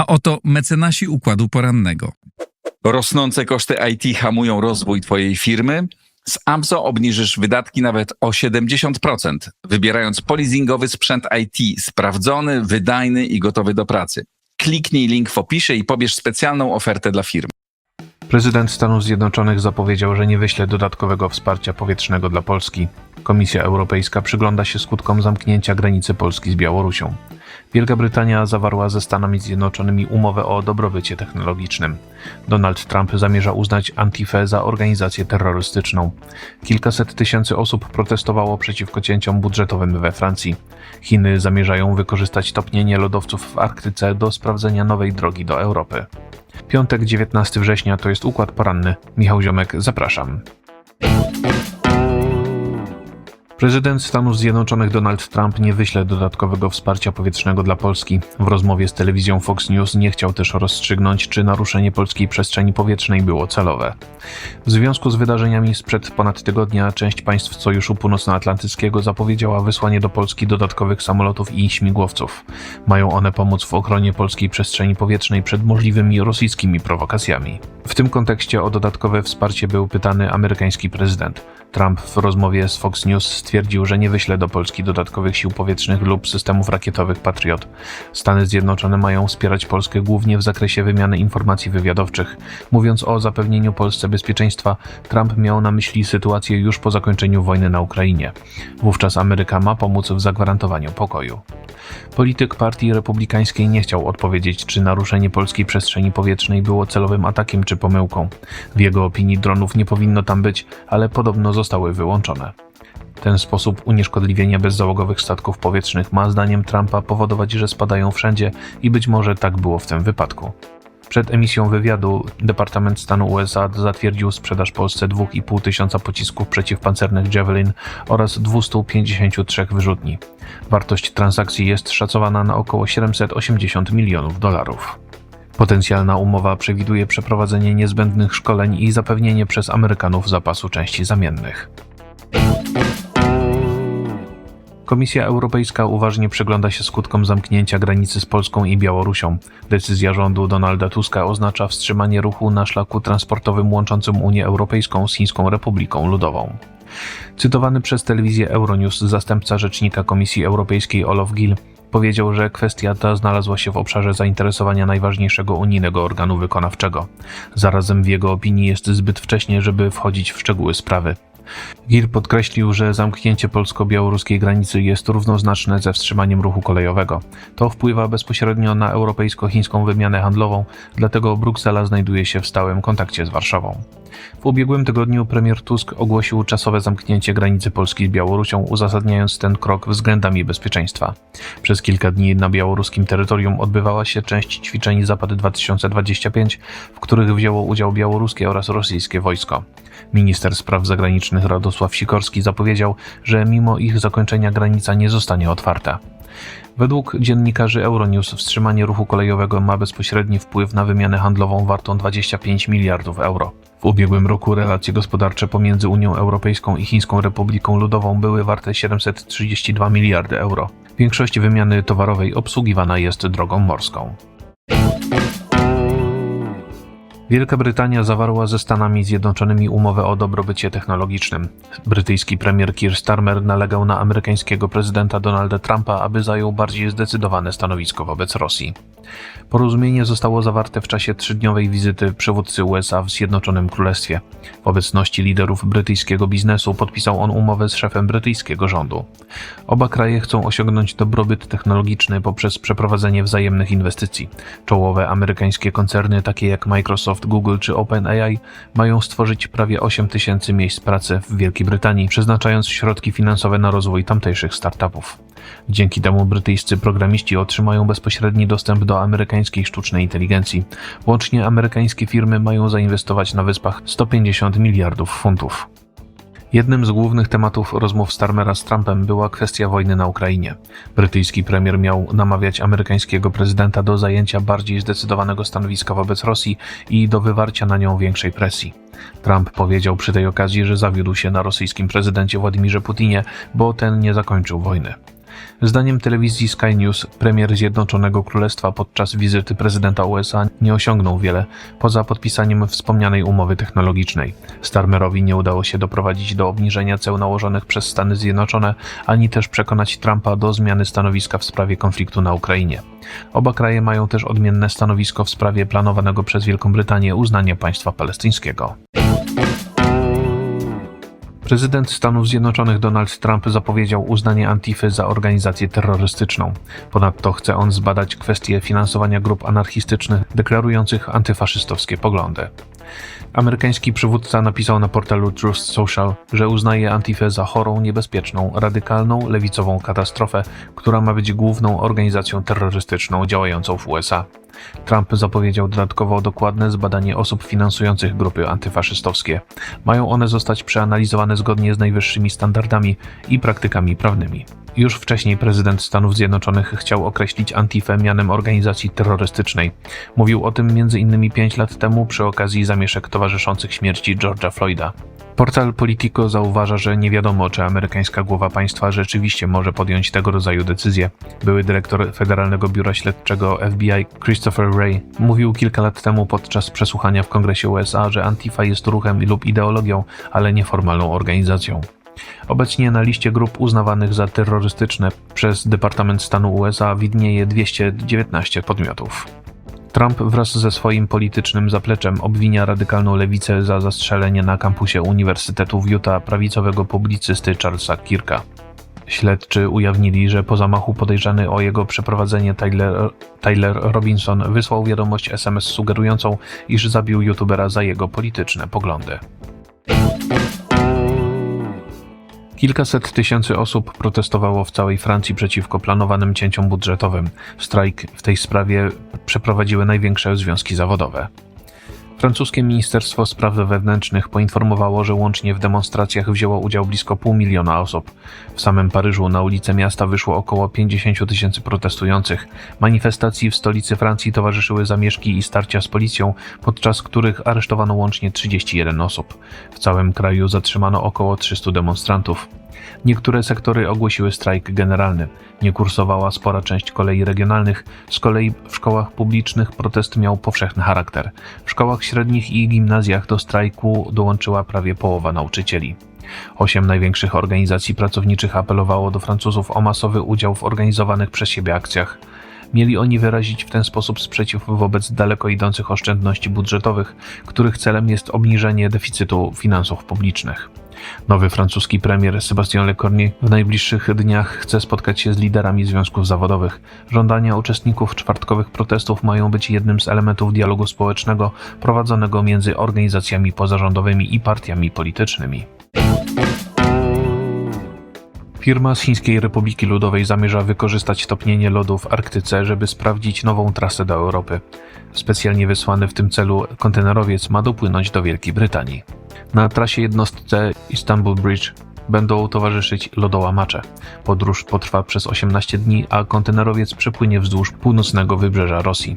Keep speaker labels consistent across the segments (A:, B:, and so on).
A: A oto mecenasi układu porannego.
B: Rosnące koszty IT hamują rozwój Twojej firmy? Z AMZO obniżysz wydatki nawet o 70%, wybierając polizingowy sprzęt IT sprawdzony, wydajny i gotowy do pracy. Kliknij link w opisie i pobierz specjalną ofertę dla firm.
C: Prezydent Stanów Zjednoczonych zapowiedział, że nie wyśle dodatkowego wsparcia powietrznego dla Polski. Komisja Europejska przygląda się skutkom zamknięcia granicy Polski z Białorusią. Wielka Brytania zawarła ze Stanami Zjednoczonymi umowę o dobrobycie technologicznym. Donald Trump zamierza uznać Antifę za organizację terrorystyczną. Kilkaset tysięcy osób protestowało przeciwko cięciom budżetowym we Francji. Chiny zamierzają wykorzystać topnienie lodowców w Arktyce do sprawdzenia nowej drogi do Europy. Piątek, 19 września to jest Układ Poranny. Michał Ziomek, zapraszam. Prezydent Stanów Zjednoczonych Donald Trump nie wyśle dodatkowego wsparcia powietrznego dla Polski. W rozmowie z telewizją Fox News nie chciał też rozstrzygnąć, czy naruszenie polskiej przestrzeni powietrznej było celowe. W związku z wydarzeniami sprzed ponad tygodnia część państw Sojuszu Północnoatlantyckiego zapowiedziała wysłanie do Polski dodatkowych samolotów i śmigłowców. Mają one pomóc w ochronie polskiej przestrzeni powietrznej przed możliwymi rosyjskimi prowokacjami. W tym kontekście o dodatkowe wsparcie był pytany amerykański prezydent. Trump w rozmowie z Fox News stwierdził, że nie wyśle do Polski dodatkowych sił powietrznych lub systemów rakietowych Patriot. Stany Zjednoczone mają wspierać Polskę głównie w zakresie wymiany informacji wywiadowczych. Mówiąc o zapewnieniu Polsce bezpieczeństwa, Trump miał na myśli sytuację już po zakończeniu wojny na Ukrainie. Wówczas Ameryka ma pomóc w zagwarantowaniu pokoju. Polityk Partii Republikańskiej nie chciał odpowiedzieć, czy naruszenie polskiej przestrzeni powietrznej było celowym atakiem czy pomyłką. W jego opinii dronów nie powinno tam być, ale podobno zostały wyłączone. Ten sposób unieszkodliwienia bezzałogowych statków powietrznych ma zdaniem Trumpa powodować, że spadają wszędzie i być może tak było w tym wypadku. Przed emisją wywiadu Departament Stanu USA zatwierdził sprzedaż Polsce 2,5 tysiąca pocisków przeciwpancernych Javelin oraz 253 wyrzutni. Wartość transakcji jest szacowana na około $780 milionów. Potencjalna umowa przewiduje przeprowadzenie niezbędnych szkoleń i zapewnienie przez Amerykanów zapasu części zamiennych. Komisja Europejska uważnie przygląda się skutkom zamknięcia granicy z Polską i Białorusią. Decyzja rządu Donalda Tuska oznacza wstrzymanie ruchu na szlaku transportowym łączącym Unię Europejską z Chińską Republiką Ludową. Cytowany przez telewizję Euronews zastępca rzecznika Komisji Europejskiej Olof Gill powiedział, że kwestia ta znalazła się w obszarze zainteresowania najważniejszego unijnego organu wykonawczego. Zarazem w jego opinii jest zbyt wcześnie, żeby wchodzić w szczegóły sprawy. Gill podkreślił, że zamknięcie polsko-białoruskiej granicy jest równoznaczne ze wstrzymaniem ruchu kolejowego. To wpływa bezpośrednio na europejsko-chińską wymianę handlową, dlatego Bruksela znajduje się w stałym kontakcie z Warszawą. W ubiegłym tygodniu premier Tusk ogłosił czasowe zamknięcie granicy Polski z Białorusią, uzasadniając ten krok względami bezpieczeństwa. Przez kilka dni na białoruskim terytorium odbywała się część ćwiczeń Zapad 2025, w których wzięło udział białoruskie oraz rosyjskie wojsko. Minister spraw zagranicznych Radosław Sikorski zapowiedział, że mimo ich zakończenia granica nie zostanie otwarta. Według dziennikarzy Euronews wstrzymanie ruchu kolejowego ma bezpośredni wpływ na wymianę handlową wartą 25 miliardów euro. W ubiegłym roku relacje gospodarcze pomiędzy Unią Europejską i Chińską Republiką Ludową były warte 732 miliardy euro. Większość wymiany towarowej obsługiwana jest drogą morską. Wielka Brytania zawarła ze Stanami Zjednoczonymi umowę o dobrobycie technologicznym. Brytyjski premier Keir Starmer nalegał na amerykańskiego prezydenta Donalda Trumpa, aby zajął bardziej zdecydowane stanowisko wobec Rosji. Porozumienie zostało zawarte w czasie 3-dniowej wizyty przywódcy USA w Zjednoczonym Królestwie. W obecności liderów brytyjskiego biznesu podpisał on umowę z szefem brytyjskiego rządu. Oba kraje chcą osiągnąć dobrobyt technologiczny poprzez przeprowadzenie wzajemnych inwestycji. Czołowe amerykańskie koncerny takie jak Microsoft, Google czy OpenAI mają stworzyć prawie 8 tysięcy miejsc pracy w Wielkiej Brytanii, przeznaczając środki finansowe na rozwój tamtejszych startupów. Dzięki temu brytyjscy programiści otrzymają bezpośredni dostęp do amerykańskiej sztucznej inteligencji. Łącznie amerykańskie firmy mają zainwestować na wyspach 150 miliardów funtów. Jednym z głównych tematów rozmów Starmera z Trumpem była kwestia wojny na Ukrainie. Brytyjski premier miał namawiać amerykańskiego prezydenta do zajęcia bardziej zdecydowanego stanowiska wobec Rosji i do wywarcia na nią większej presji. Trump powiedział przy tej okazji, że zawiódł się na rosyjskim prezydencie Władimirze Putinie, bo ten nie zakończył wojny. Zdaniem telewizji Sky News premier Zjednoczonego Królestwa podczas wizyty prezydenta USA nie osiągnął wiele poza podpisaniem wspomnianej umowy technologicznej. Starmerowi nie udało się doprowadzić do obniżenia ceł nałożonych przez Stany Zjednoczone, ani też przekonać Trumpa do zmiany stanowiska w sprawie konfliktu na Ukrainie. Oba kraje mają też odmienne stanowisko w sprawie planowanego przez Wielką Brytanię uznania państwa palestyńskiego. Prezydent Stanów Zjednoczonych Donald Trump zapowiedział uznanie Antify za organizację terrorystyczną. Ponadto chce on zbadać kwestię finansowania grup anarchistycznych deklarujących antyfaszystowskie poglądy. Amerykański przywódca napisał na portalu Truth Social, że uznaje Antifę za chorą, niebezpieczną, radykalną, lewicową katastrofę, która ma być główną organizacją terrorystyczną działającą w USA. Trump zapowiedział dodatkowo dokładne zbadanie osób finansujących grupy antyfaszystowskie. Mają one zostać przeanalizowane zgodnie z najwyższymi standardami i praktykami prawnymi. Już wcześniej prezydent Stanów Zjednoczonych chciał określić Antifę mianem organizacji terrorystycznej. Mówił o tym m.in. 5 lat temu przy okazji zamieszek towarzyszących śmierci George'a Floyda. Portal Politico zauważa, że nie wiadomo, czy amerykańska głowa państwa rzeczywiście może podjąć tego rodzaju decyzje. Były dyrektor Federalnego Biura Śledczego FBI Christopher Wray mówił kilka lat temu podczas przesłuchania w Kongresie USA, że Antifa jest ruchem lub ideologią, ale nie formalną organizacją. Obecnie na liście grup uznawanych za terrorystyczne przez Departament Stanu USA widnieje 219 podmiotów. Trump wraz ze swoim politycznym zapleczem obwinia radykalną lewicę za zastrzelenie na kampusie Uniwersytetu w Utah prawicowego publicysty Charlesa Kirka. Śledczy ujawnili, że po zamachu podejrzany o jego przeprowadzenie Tyler Robinson wysłał wiadomość SMS sugerującą, iż zabił youtubera za jego polityczne poglądy. Kilkaset tysięcy osób protestowało w całej Francji przeciwko planowanym cięciom budżetowym. Strajk w tej sprawie przeprowadziły największe związki zawodowe. Francuskie Ministerstwo Spraw Wewnętrznych poinformowało, że łącznie w demonstracjach wzięło udział blisko 500 000 osób. W samym Paryżu na ulice miasta wyszło około 50 000 protestujących. Manifestacji w stolicy Francji towarzyszyły zamieszki i starcia z policją, podczas których aresztowano łącznie 31 osób. W całym kraju zatrzymano około 300 demonstrantów. Niektóre sektory ogłosiły strajk generalny. Nie kursowała spora część kolei regionalnych, z kolei w szkołach publicznych protest miał powszechny charakter. W szkołach średnich i gimnazjach do strajku dołączyła prawie połowa nauczycieli. 8 największych organizacji pracowniczych apelowało do Francuzów o masowy udział w organizowanych przez siebie akcjach. Mieli oni wyrazić w ten sposób sprzeciw wobec daleko idących oszczędności budżetowych, których celem jest obniżenie deficytu finansów publicznych. Nowy francuski premier Sébastien Lecornu w najbliższych dniach chce spotkać się z liderami związków zawodowych. Żądania uczestników czwartkowych protestów mają być jednym z elementów dialogu społecznego prowadzonego między organizacjami pozarządowymi i partiami politycznymi. Firma z Chińskiej Republiki Ludowej zamierza wykorzystać topnienie lodu w Arktyce, żeby sprawdzić nową trasę do Europy. Specjalnie wysłany w tym celu kontenerowiec ma dopłynąć do Wielkiej Brytanii. Na trasie jednostce Istanbul Bridge będą towarzyszyć lodołamacze. Podróż potrwa przez 18 dni, a kontenerowiec przepłynie wzdłuż północnego wybrzeża Rosji.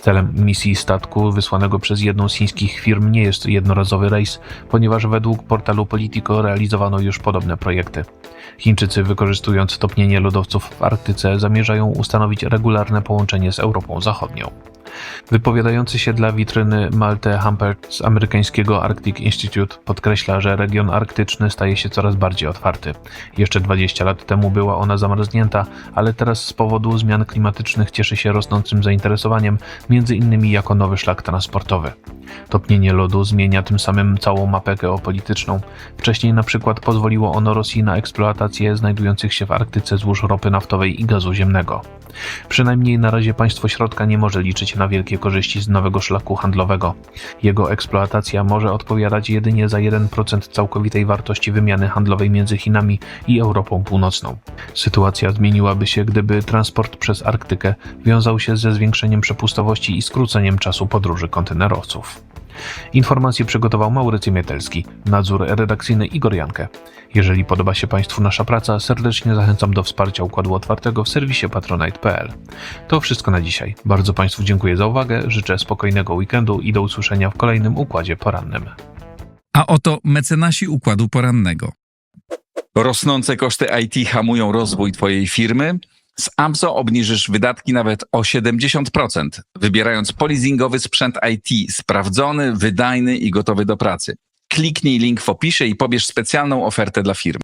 C: Celem misji statku wysłanego przez jedną z chińskich firm nie jest jednorazowy rejs, ponieważ według portalu Politico realizowano już podobne projekty. Chińczycy, wykorzystując topnienie lodowców w Arktyce, zamierzają ustanowić regularne połączenie z Europą Zachodnią. Wypowiadający się dla witryny Malte Humpert z amerykańskiego Arctic Institute podkreśla, że region arktyczny staje się coraz bardziej otwarty. Jeszcze 20 lat temu była ona zamarznięta, ale teraz z powodu zmian klimatycznych cieszy się rosnącym zainteresowaniem, między innymi jako nowy szlak transportowy. Topnienie lodu zmienia tym samym całą mapę geopolityczną. Wcześniej na przykład pozwoliło ono Rosji na eksploatację znajdujących się w Arktyce złóż ropy naftowej i gazu ziemnego. Przynajmniej na razie państwo środka nie może liczyć na wielkie korzyści z nowego szlaku handlowego. Jego eksploatacja może odpowiadać jedynie za 1% całkowitej wartości wymiany handlowej między Chinami i Europą Północną. Sytuacja zmieniłaby się, gdyby transport przez Arktykę wiązał się ze zwiększeniem przepustowości i skróceniem czasu podróży kontenerowców. Informacje przygotował Maurycy Mietelski, nadzór redakcyjny Igor Jankę. Jeżeli podoba się Państwu nasza praca, serdecznie zachęcam do wsparcia Układu Otwartego w serwisie patronite.pl. To wszystko na dzisiaj. Bardzo Państwu dziękuję za uwagę, życzę spokojnego weekendu i do usłyszenia w kolejnym Układzie Porannym.
A: A oto mecenasi Układu Porannego.
B: Rosnące koszty IT hamują rozwój twojej firmy? Z Amso obniżysz wydatki nawet o 70%, wybierając polizingowy sprzęt IT sprawdzony, wydajny i gotowy do pracy. Kliknij link w opisie i pobierz specjalną ofertę dla firmy.